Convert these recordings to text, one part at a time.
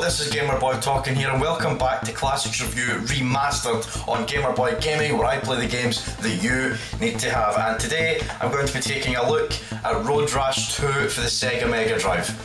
this is Gamerboy talking here, and welcome back to Classix Review Remastered on Gamerboy Gaming, where I play the games that you need to have. And today I'm going to be taking a look at Road Rash 2 for the SEGA Mega Drive.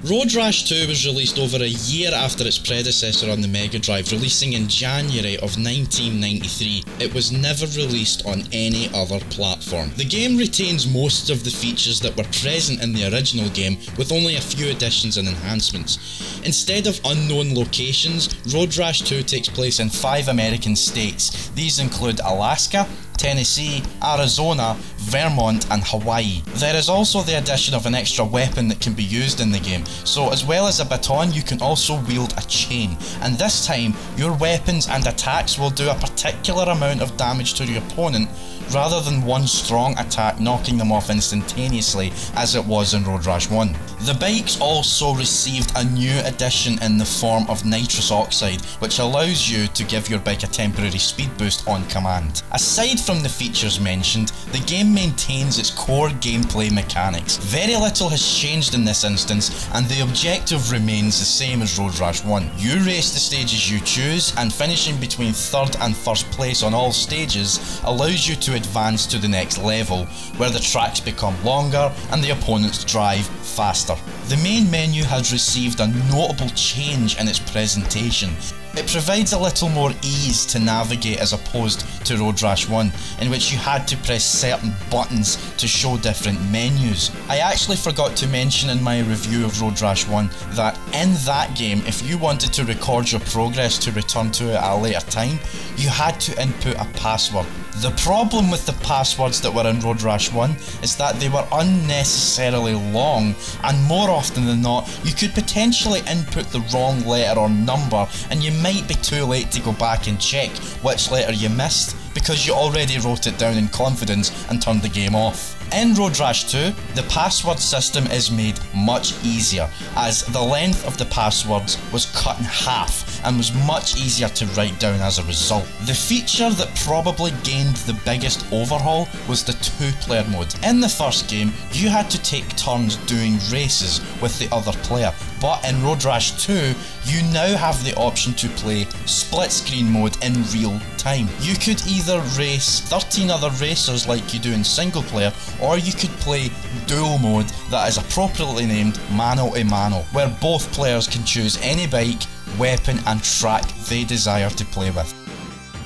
Road Rash 2 was released over a year after its predecessor on the Mega Drive, releasing in January of 1993. It was never released on any other platform. The game retains most of the features that were present in the original game, with only a few additions and enhancements. Instead of unknown locations, Road Rash 2 takes place in 5 American states. These include Alaska, Tennessee, Arizona, Vermont and Hawaii. There is also the addition of an extra weapon that can be used in the game, so as well as a baton you can also wield a chain, and this time your weapons and attacks will do a particular amount of damage to your opponent rather than one strong attack knocking them off instantaneously as it was in Road Rash 1. The bikes also received a new addition in the form of nitrous oxide, which allows you to give your bike a temporary speed boost on command. Aside from the features mentioned, the game maintains its core gameplay mechanics. Very little has changed in this instance, and the objective remains the same as Road Rash 1. You race the stages you choose, and finishing between 3rd and 1st place on all stages allows you to advance to the next level, where the tracks become longer and the opponents drive faster. The main menu has received a notable change in its presentation. It provides a little more ease to navigate as opposed to Road Rash 1, in which you had to press certain buttons to show different menus. I actually forgot to mention in my review of Road Rash 1 that in that game, if you wanted to record your progress to return to it at a later time, you had to input a password. The problem with the passwords that were in Road Rash 1 is that they were unnecessarily long, and more often than not, you could potentially input the wrong letter or number, and you might be too late to go back and check which letter you missed because you already wrote it down in confidence and turned the game off. In Road Rash 2, the password system is made much easier, as the length of the passwords was cut in half and was much easier to write down as a result. The feature that probably gained the biggest overhaul was the 2-player mode. In the first game, you had to take turns doing races with the other player, but in Road Rash 2, you now have the option to play split screen mode in real time. You could either race 13 other racers like you do in single player, or you could play dual mode that is appropriately named mano a mano, where both players can choose any bike, weapon and track they desire to play with.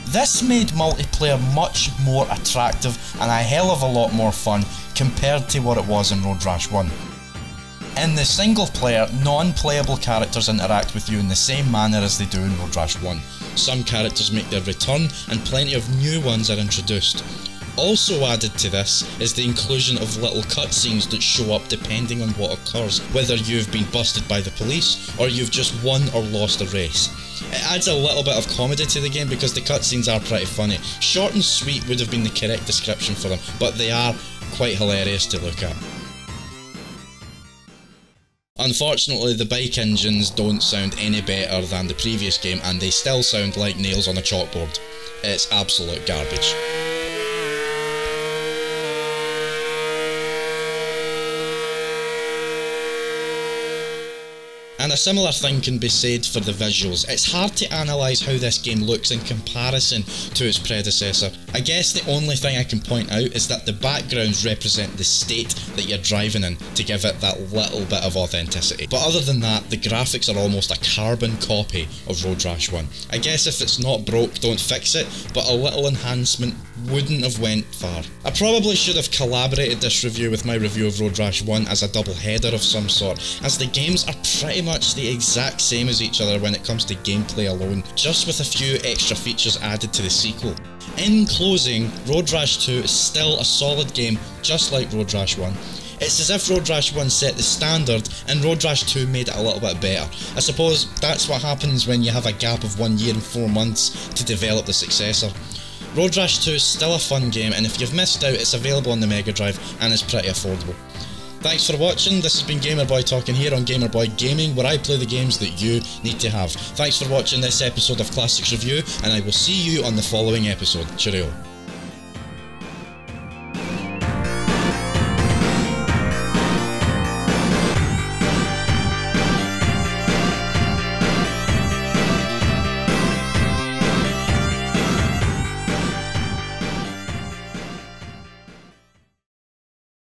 This made multiplayer much more attractive and a hell of a lot more fun compared to what it was in Road Rash 1. In the single player, non-playable characters interact with you in the same manner as they do in Road Rash 1. Some characters make their return and plenty of new ones are introduced. Also added to this is the inclusion of little cutscenes that show up depending on what occurs, whether you've been busted by the police or you've just won or lost a race. It adds a little bit of comedy to the game because the cutscenes are pretty funny. Short and sweet would have been the correct description for them, but they are quite hilarious to look at. Unfortunately, the bike engines don't sound any better than the previous game, and they still sound like nails on a chalkboard. It's absolute garbage. And a similar thing can be said for the visuals. It's hard to analyse how this game looks in comparison to its predecessor. I guess the only thing I can point out is that the backgrounds represent the state that you're driving in to give it that little bit of authenticity. But other than that, the graphics are almost a carbon copy of Road Rash 1. I guess if it's not broke, don't fix it, but a little enhancement wouldn't have went far. I probably should have collaborated this review with my review of Road Rash 1 as a double header of some sort, as the games are pretty much the exact same as each other when it comes to gameplay alone, just with a few extra features added to the sequel. In closing, Road Rash 2 is still a solid game just like Road Rash 1. It's as if Road Rash 1 set the standard and Road Rash 2 made it a little bit better. I suppose that's what happens when you have a gap of 1 year and 4 months to develop the successor. Road Rash 2 is still a fun game, and if you've missed out, it's available on the Mega Drive and is pretty affordable. Thanks for watching. This has been Gamerboy talking here on Gamerboy Gaming, where I play the games that you need to have. Thanks for watching this episode of Classix Review, and I will see you on the following episode. Cheerio.